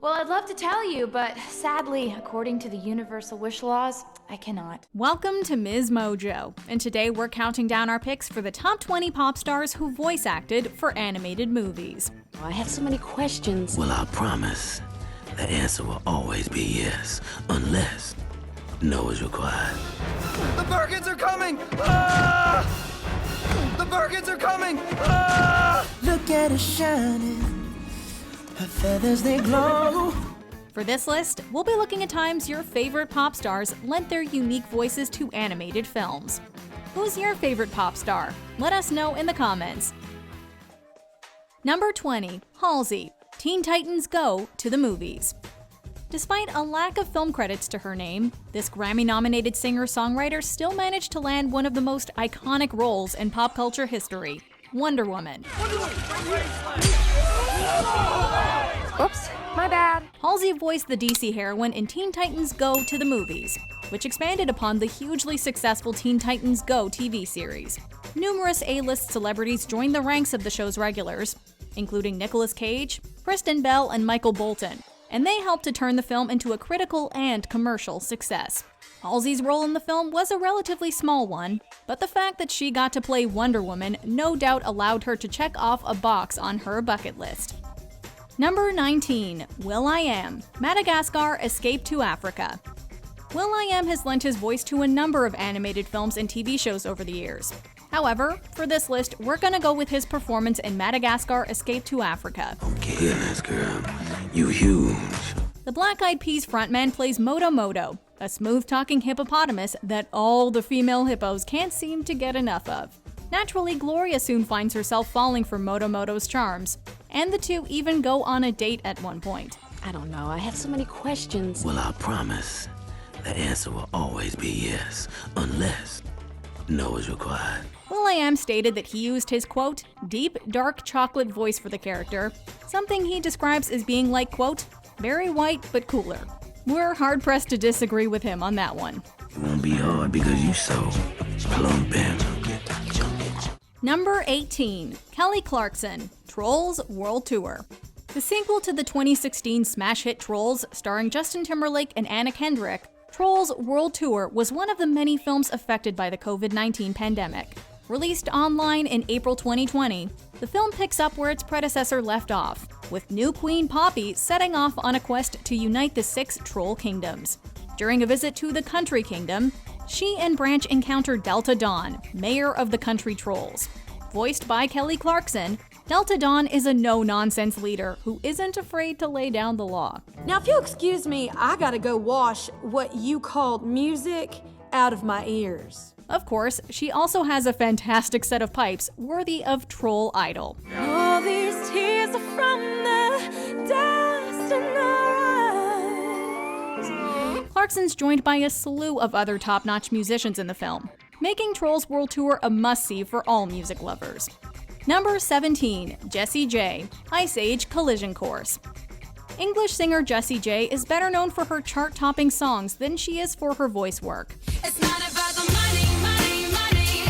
Well, I'd love to tell you, but sadly, according to the universal wish laws, I cannot. Welcome to MsMojo, and today we're counting down our picks for the top 20 pop stars who voice acted for animated movies. I have so many questions. Well, I promise, the answer will always be yes, unless no is required. The Birkins are coming! Ah! The Birkins are coming! Ah! Look at her shining. Her feathers, they glow. For this list, we'll be looking at times your favorite pop stars lent their unique voices to animated films. Who's your favorite pop star? Let us know in the comments. Number 20, Halsey, Teen Titans Go to the Movies. Despite a lack of film credits to her name, this Grammy-nominated singer-songwriter still managed to land one of the most iconic roles in pop culture history, Wonder Woman. Oops, my bad. Halsey voiced the DC heroine in Teen Titans Go to the Movies, which expanded upon the hugely successful Teen Titans Go TV series. Numerous A-list celebrities joined the ranks of the show's regulars, including Nicolas Cage, Kristen Bell, and Michael Bolton, and they helped to turn the film into a critical and commercial success. Halsey's role in the film was a relatively small one, but the fact that she got to play Wonder Woman no doubt allowed her to check off a box on her bucket list. Number 19, will.i.am, Madagascar Escape to Africa. will.i.am has lent his voice to a number of animated films and TV shows over the years. However, for this list, we're gonna go with his performance in Madagascar Escape to Africa. Okay, goodness, girl, you huge. The Black Eyed Peas frontman plays Moto Moto, a smooth-talking hippopotamus that all the female hippos can't seem to get enough of. Naturally, Gloria soon finds herself falling for Moto Moto's charms, and the two even go on a date at one point. I don't know, I have so many questions. Well, I promise, the answer will always be yes, unless no is required. will.i.am stated that he used his, quote, deep, dark chocolate voice for the character, something he describes as being like, quote, very white but cooler. We're hard-pressed to disagree with him on that one. It won't be hard because you so plump and Number 18, Kelly Clarkson, Trolls World Tour. The sequel to the 2016 smash hit Trolls, starring Justin Timberlake and Anna Kendrick, Trolls World Tour was one of the many films affected by the COVID-19 pandemic. Released online in April 2020, the film picks up where its predecessor left off, with new Queen Poppy setting off on a quest to unite the 6 troll kingdoms. During a visit to the Country Kingdom, she and Branch encounter Delta Dawn, mayor of the Country Trolls. Voiced by Kelly Clarkson, Delta Dawn is a no-nonsense leader who isn't afraid to lay down the law. Now, if you'll excuse me, I gotta go wash what you called music out of my ears. Of course, she also has a fantastic set of pipes worthy of Troll Idol. All these tears are from the dust in our eyes. Clarkson's joined by a slew of other top-notch musicians in the film, making Trolls World Tour a must-see for all music lovers. Number 17, Jessie J, Ice Age Collision Course. English singer Jessie J is better known for her chart-topping songs than she is for her voice work. It's not about the money, money, money.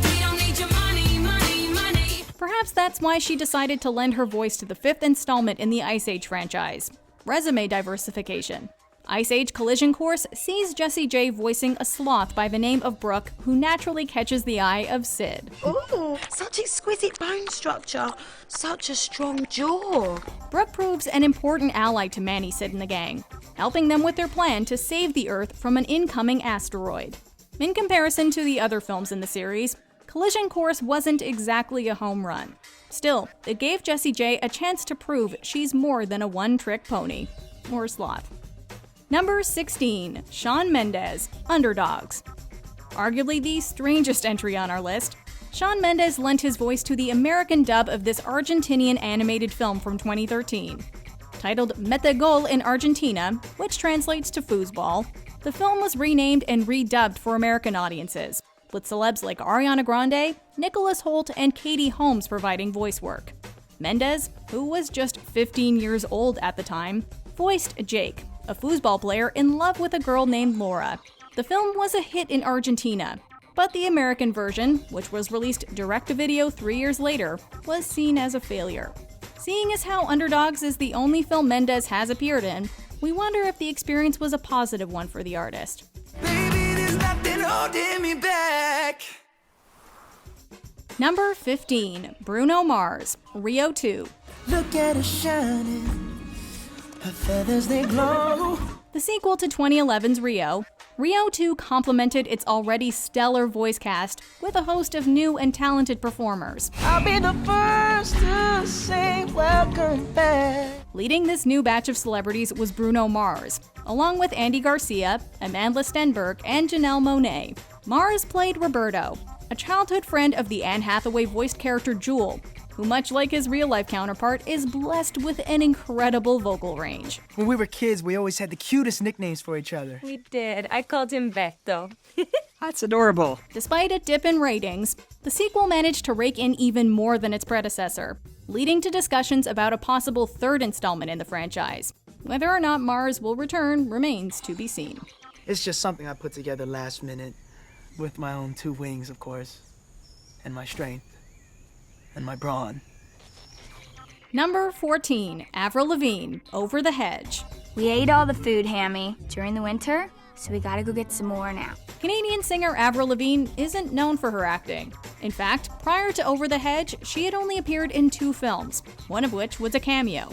We don't need your money, money, money. Perhaps that's why she decided to lend her voice to the 5th installment in the Ice Age franchise, resume diversification. Ice Age Collision Course sees Jessie J voicing a sloth by the name of Brooke, who naturally catches the eye of Sid. Ooh, such exquisite bone structure. Such a strong jaw. Brooke proves an important ally to Manny, Sid, and the gang, helping them with their plan to save the Earth from an incoming asteroid. In comparison to the other films in the series, Collision Course wasn't exactly a home run. Still, it gave Jessie J a chance to prove she's more than a one-trick pony. Or sloth. Number 16, Shawn Mendes, Underdogs. Arguably the strangest entry on our list, Shawn Mendes lent his voice to the American dub of this Argentinian animated film from 2013. Titled Mete Gol in Argentina, which translates to foosball, the film was renamed and redubbed for American audiences, with celebs like Ariana Grande, Nicholas Hoult, and Katie Holmes providing voice work. Mendes, who was just 15 years old at the time, voiced Jake, a foosball player in love with a girl named Laura. The film was a hit in Argentina, but the American version, which was released direct-to-video 3 years later, was seen as a failure. Seeing as how Underdogs is the only film Mendes has appeared in, we wonder if the experience was a positive one for the artist. Baby, there's nothing holding me back. Number 15, Bruno Mars, Rio 2. Look at her shining, her feathers they glow. The sequel to 2011's Rio, Rio 2 complemented its already stellar voice cast with a host of new and talented performers. I'll be the first to say welcome back. Leading this new batch of celebrities was Bruno Mars, along with Andy Garcia, Amandla Stenberg, and Janelle Monáe. Mars played Roberto, a childhood friend of the Anne Hathaway voiced character Jewel, who, much like his real-life counterpart, is blessed with an incredible vocal range. When we were kids, we always had the cutest nicknames for each other. We did. I called him Beto. That's adorable. Despite a dip in ratings, the sequel managed to rake in even more than its predecessor, leading to discussions about a possible third installment in the franchise. Whether or not Mars will return remains to be seen. It's just something I put together last minute, with my own two wings, of course, and my strength, and my brawn. Number 14, Avril Lavigne, Over the Hedge. We ate all the food, Hammy, during the winter, so we gotta go get some more now. Canadian singer Avril Lavigne isn't known for her acting. In fact, prior to Over the Hedge, she had only appeared in 2 films, one of which was a cameo.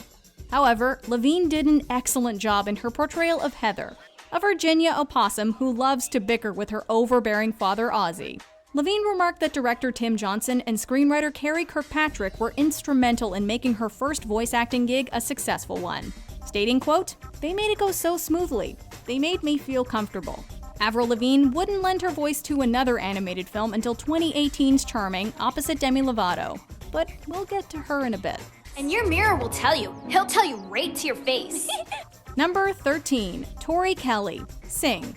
However, Lavigne did an excellent job in her portrayal of Heather, a Virginia opossum who loves to bicker with her overbearing father Ozzy. Lavigne remarked that director Tim Johnson and screenwriter Carrie Kirkpatrick were instrumental in making her first voice acting gig a successful one, stating, quote, "They made it go so smoothly. They made me feel comfortable." Avril Lavigne wouldn't lend her voice to another animated film until 2018's Charming opposite Demi Lovato, but we'll get to her in a bit. And your mirror will tell you. He'll tell you right to your face. Number 13, Tori Kelly, Sing.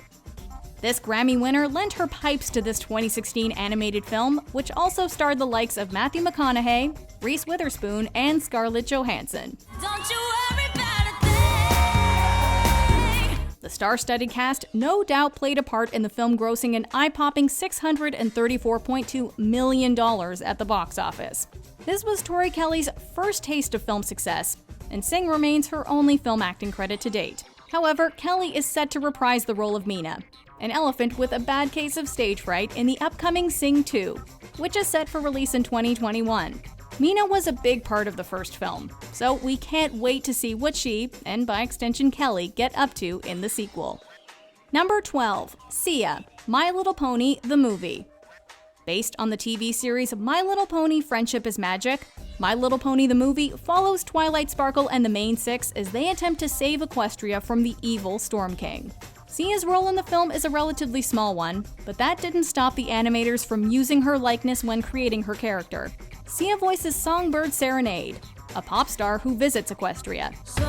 This Grammy winner lent her pipes to this 2016 animated film, which also starred the likes of Matthew McConaughey, Reese Witherspoon, and Scarlett Johansson. Don't you worry about a thing. The star-studded cast no doubt played a part in the film grossing an eye-popping $634.2 million at the box office. This was Tori Kelly's first taste of film success, and Sing remains her only film acting credit to date. However, Kelly is set to reprise the role of Mina, an elephant with a bad case of stage fright in the upcoming Sing 2, which is set for release in 2021. Mina was a big part of the first film, so we can't wait to see what she, and by extension Kelly, get up to in the sequel. Number 12, Sia, My Little Pony, the movie. Based on the TV series My Little Pony: Friendship is Magic, My Little Pony the movie follows Twilight Sparkle and the main 6 as they attempt to save Equestria from the evil Storm King. Sia's role in the film is a relatively small one, but that didn't stop the animators from using her likeness when creating her character. Sia voices Songbird Serenade, a pop star who visits Equestria. So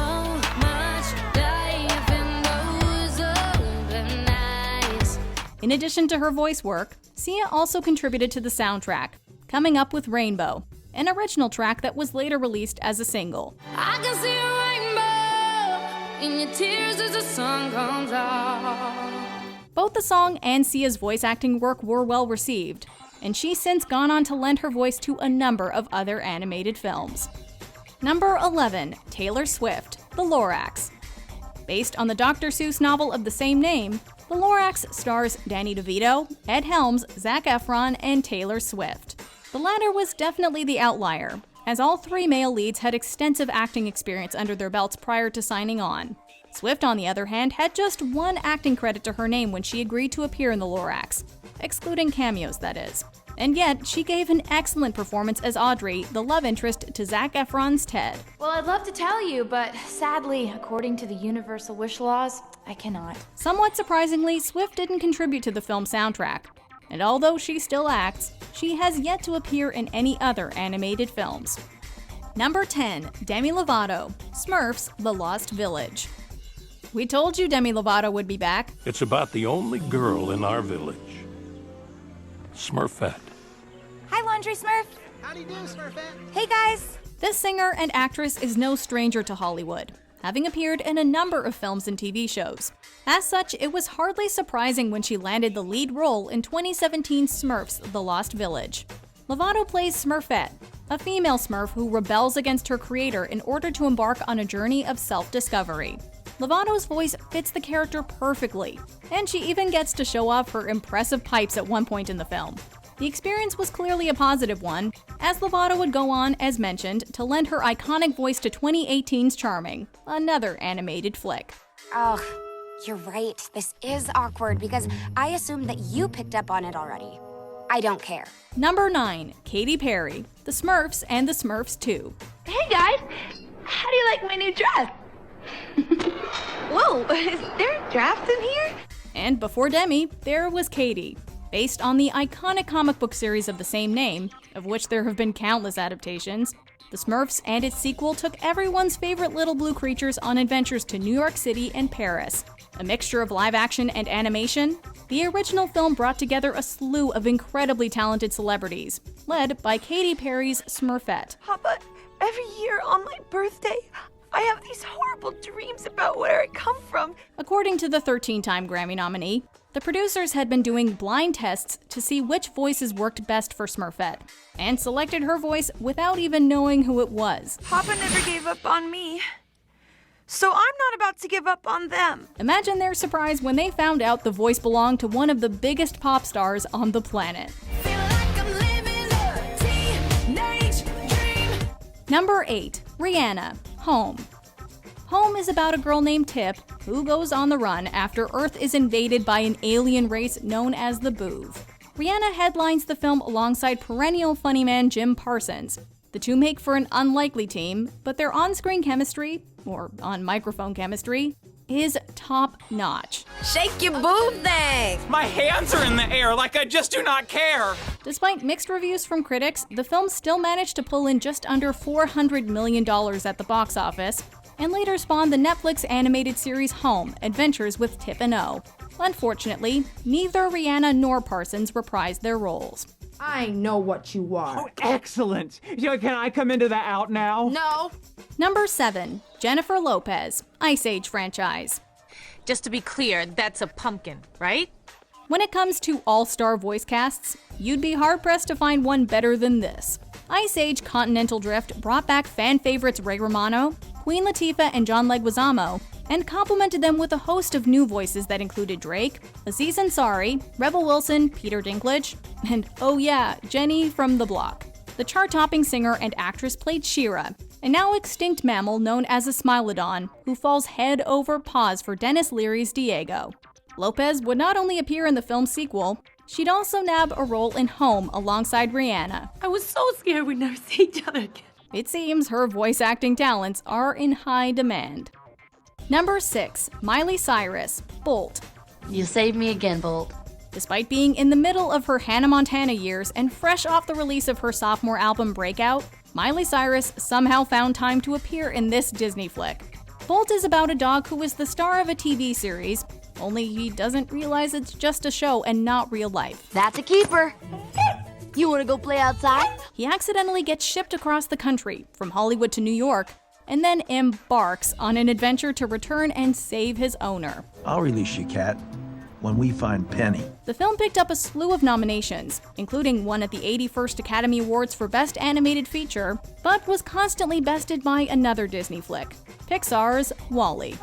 much life in those open eyes. In addition to her voice work, Sia also contributed to the soundtrack, coming up with Rainbow, an original track that was later released as a single. I can see a rainbow in your tears as the sun comes out. Both the song and Sia's voice acting work were well received, and she's since gone on to lend her voice to a number of other animated films. Number 11, Taylor Swift, The Lorax. Based on the Dr. Seuss novel of the same name, The Lorax stars Danny DeVito, Ed Helms, Zac Efron, and Taylor Swift. The latter was definitely the outlier, as all 3 male leads had extensive acting experience under their belts prior to signing on. Swift, on the other hand, had just 1 acting credit to her name when she agreed to appear in The Lorax, excluding cameos, that is. And yet, she gave an excellent performance as Audrey, the love interest to Zac Efron's Ted. Well, I'd love to tell you, but sadly, according to the universal wish laws, I cannot. Somewhat surprisingly, Swift didn't contribute to the film soundtrack, and although she still acts, she has yet to appear in any other animated films. Number 10, Demi Lovato, Smurfs: The Lost Village. We told you Demi Lovato would be back. It's about the only girl in our village. Smurfette. Hi, Laundry Smurf. How do you do, Smurfette? Hey, guys. This singer and actress is no stranger to Hollywood, having appeared in a number of films and TV shows. As such, it was hardly surprising when she landed the lead role in 2017's Smurfs: The Lost Village. Lovato plays Smurfette, a female Smurf who rebels against her creator in order to embark on a journey of self-discovery. Lovato's voice fits the character perfectly, and she even gets to show off her impressive pipes at one point in the film. The experience was clearly a positive one, as Lovato would go on, as mentioned, to lend her iconic voice to 2018's Charming, another animated flick. Oh, you're right. This is awkward because I assumed that you picked up on it already. I don't care. Number 9, Katy Perry, The Smurfs and The Smurfs 2. Hey guys, how do you like my new dress? Whoa, is there drafts in here? And before Demi, there was Katy. Based on the iconic comic book series of the same name, of which there have been countless adaptations, The Smurfs and its sequel took everyone's favorite little blue creatures on adventures to New York City and Paris. A mixture of live action and animation, the original film brought together a slew of incredibly talented celebrities, led by Katy Perry's Smurfette. Papa, every year on my birthday, I have these horrible dreams about where I come from. According to the 13-time Grammy nominee, the producers had been doing blind tests to see which voices worked best for Smurfette, and selected her voice without even knowing who it was. Papa never gave up on me, so I'm not about to give up on them. Imagine their surprise when they found out the voice belonged to one of the biggest pop stars on the planet. Number 8, Rihanna, Home. Home is about a girl named Tip who goes on the run after Earth is invaded by an alien race known as the Boov. Rihanna headlines the film alongside perennial funny man Jim Parsons. The two make for an unlikely team, but their on-screen chemistry, or on-microphone chemistry, is top-notch. Shake your boob thing! My hands are in the air like I just do not care! Despite mixed reviews from critics, the film still managed to pull in just under $400 million at the box office, and later spawned the Netflix animated series Home, Adventures with Tip and O. Unfortunately, neither Rihanna nor Parsons reprised their roles. I know what you are. Oh, excellent! Can I come into the out now? No. Number 7, Jennifer Lopez, Ice Age franchise. Just to be clear, that's a pumpkin, right? When it comes to all-star voice casts, you'd be hard-pressed to find one better than this. Ice Age Continental Drift brought back fan favorites Ray Romano, Queen Latifah, and John Leguizamo, and complemented them with a host of new voices that included Drake, Aziz Ansari, Rebel Wilson, Peter Dinklage, and oh yeah, Jenny from The Block. The chart-topping singer and actress played Shira, a now extinct mammal known as a Smilodon, who falls head over paws for Dennis Leary's Diego. Lopez would not only appear in the film's sequel, she'd also nab a role in Home alongside Rihanna. I was so scared we'd never see each other again. It seems her voice acting talents are in high demand. Number 6, Miley Cyrus, Bolt. You saved me again, Bolt. Despite being in the middle of her Hannah Montana years and fresh off the release of her sophomore album Breakout, Miley Cyrus somehow found time to appear in this Disney flick. Bolt is about a dog who is the star of a TV series, only he doesn't realize it's just a show and not real life. That's a keeper. You wanna go play outside? He accidentally gets shipped across the country, from Hollywood to New York, and then embarks on an adventure to return and save his owner. I'll release you, cat, when we find Penny. The film picked up a slew of nominations, including one at the 81st Academy Awards for Best Animated Feature, but was constantly bested by another Disney flick, Pixar's WALL-E.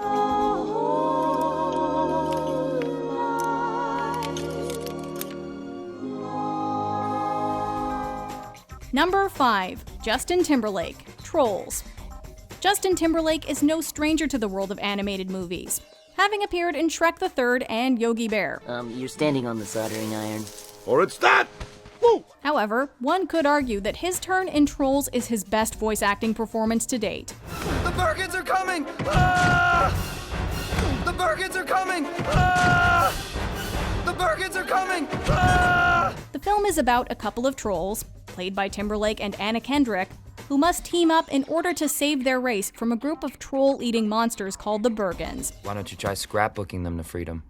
Number 5, Justin Timberlake, Trolls. Justin Timberlake is no stranger to the world of animated movies, having appeared in Shrek the Third and Yogi Bear. You're standing on the soldering iron. Or it's that! Woo! However, one could argue that his turn in Trolls is his best voice acting performance to date. The Birkins are coming! Ah! The Birkins are coming! Ah! The Birkins are coming! Ah! The film is about a couple of trolls, played by Timberlake and Anna Kendrick, who must team up in order to save their race from a group of troll-eating monsters called the Bergens. Why don't you try scrapbooking them to freedom?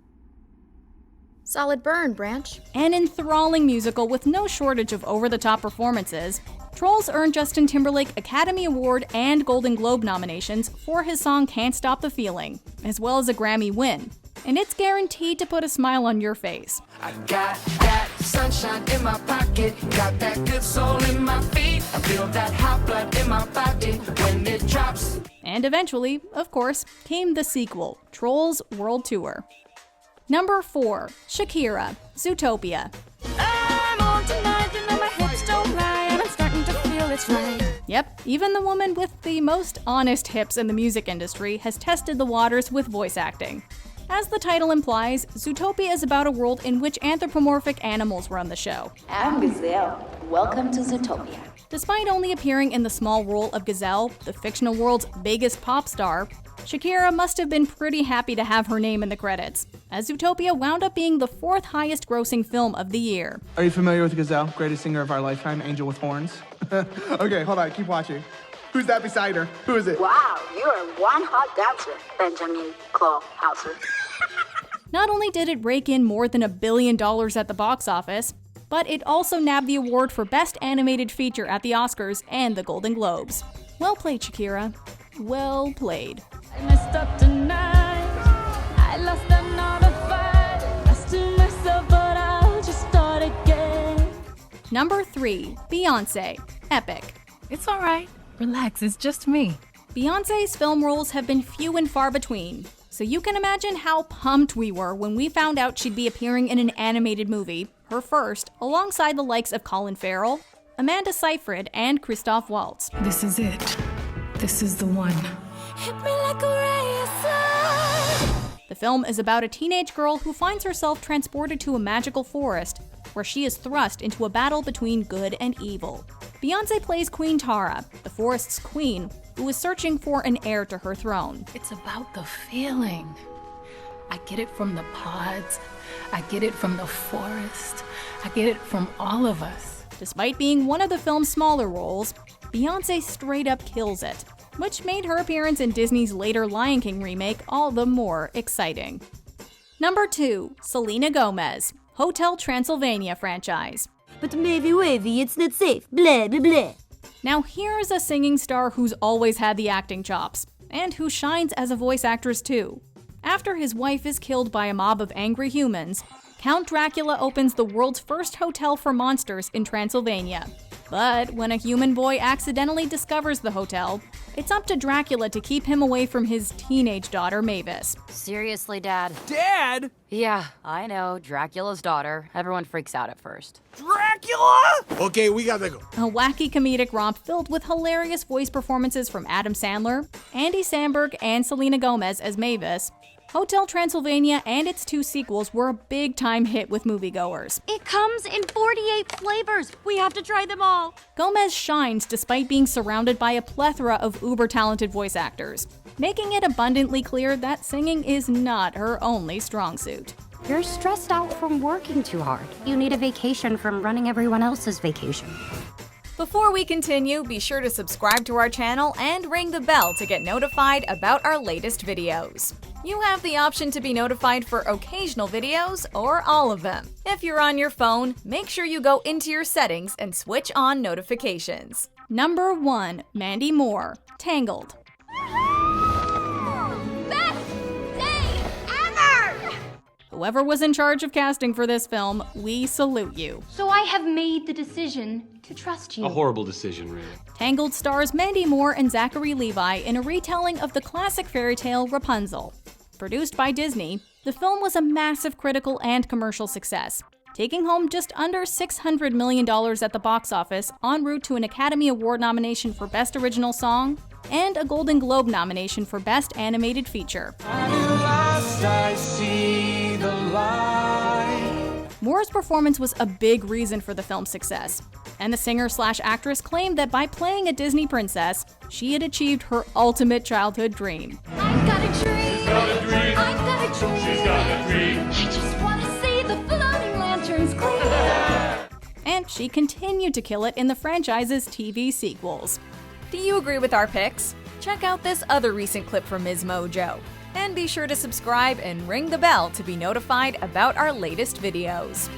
Solid burn, Branch. An enthralling musical with no shortage of over-the-top performances, Trolls earned Justin Timberlake Academy Award and Golden Globe nominations for his song Can't Stop the Feeling, as well as a Grammy win. And it's guaranteed to put a smile on your face. I got that Sunshine in my pocket, got that good soul in my feet. I feel that hot blood in my body when it drops. And eventually, of course, came the sequel, Trolls World Tour. Number 4, Shakira, Zootopia. I'm on tonight, you know my hips don't lie, and I'm starting to feel it's right. Yep, even the woman with the most honest hips in the music industry has tested the waters with voice acting. As the title implies, Zootopia is about a world in which anthropomorphic animals run the show. I'm Gazelle. Welcome to Zootopia. Despite only appearing in the small role of Gazelle, the fictional world's biggest pop star, Shakira must have been pretty happy to have her name in the credits, as Zootopia wound up being the 4th highest grossing film of the year. Are you familiar with Gazelle, greatest singer of our lifetime, Angel with Horns? Okay, hold on, keep watching. Who's that beside her? Who is it? Wow, you're one hot dancer, Benjamin Clawhauser. Not only did it rake in more than $1 billion at the box office, but it also nabbed the award for Best Animated Feature at the Oscars and the Golden Globes. Well played, Shakira. Well played. I messed up tonight. I lost another fight. Lost to myself, but I'll just start again. Number 3, Beyoncé, Epic. It's all right. Relax, it's just me. Beyoncé's film roles have been few and far between, so you can imagine how pumped we were when we found out she'd be appearing in an animated movie, her first, alongside the likes of Colin Farrell, Amanda Seyfried, and Christoph Waltz. This is it. This is the one. Hit me like a ray of sun. The film is about a teenage girl who finds herself transported to a magical forest, where she is thrust into a battle between good and evil. Beyoncé plays Queen Tara, the forest's queen, who is searching for an heir to her throne. It's about the feeling. I get it from the pods. I get it from the forest. I get it from all of us. Despite being one of the film's smaller roles, Beyoncé straight up kills it, which made her appearance in Disney's later Lion King remake all the more exciting. Number 2, Selena Gomez, Hotel Transylvania franchise. But maybe wavy, it's not safe. Blah, blah, blah. Now here's a singing star who's always had the acting chops, and who shines as a voice actress too. After his wife is killed by a mob of angry humans, Count Dracula opens the world's first hotel for monsters in Transylvania. But when a human boy accidentally discovers the hotel, it's up to Dracula to keep him away from his teenage daughter, Mavis. Seriously, Dad? Dad? Yeah, I know. Dracula's daughter. Everyone freaks out at first. Dracula? Okay, we gotta go. A wacky comedic romp filled with hilarious voice performances from Adam Sandler, Andy Samberg, and Selena Gomez as Mavis, Hotel Transylvania and its 2 sequels were a big-time hit with moviegoers. It comes in 48 flavors. We have to try them all. Gomez shines despite being surrounded by a plethora of uber-talented voice actors, making it abundantly clear that singing is not her only strong suit. You're stressed out from working too hard. You need a vacation from running everyone else's vacation. Before we continue, be sure to subscribe to our channel and ring the bell to get notified about our latest videos. You have the option to be notified for occasional videos or all of them. If you're on your phone, make sure you go into your settings and switch on notifications. Number 1, Mandy Moore, Tangled. Best day ever! Whoever was in charge of casting for this film, we salute you. So I have made the decision to trust you. A horrible decision, really. Tangled stars Mandy Moore and Zachary Levi in a retelling of the classic fairy tale Rapunzel. Produced by Disney, the film was a massive critical and commercial success, taking home just under $600 million at the box office, en route to an Academy Award nomination for Best Original Song and a Golden Globe nomination for Best Animated Feature. Moore's performance was a big reason for the film's success, and the singer-slash-actress claimed that by playing a Disney princess, she had achieved her ultimate childhood dream. I've got a dream. I've got a dream. She's got a dream. I just want to see the floating lanterns gleam. And she continued to kill it in the franchise's TV sequels. Do you agree with our picks? Check out this other recent clip from MsMojo. And be sure to subscribe and ring the bell to be notified about our latest videos.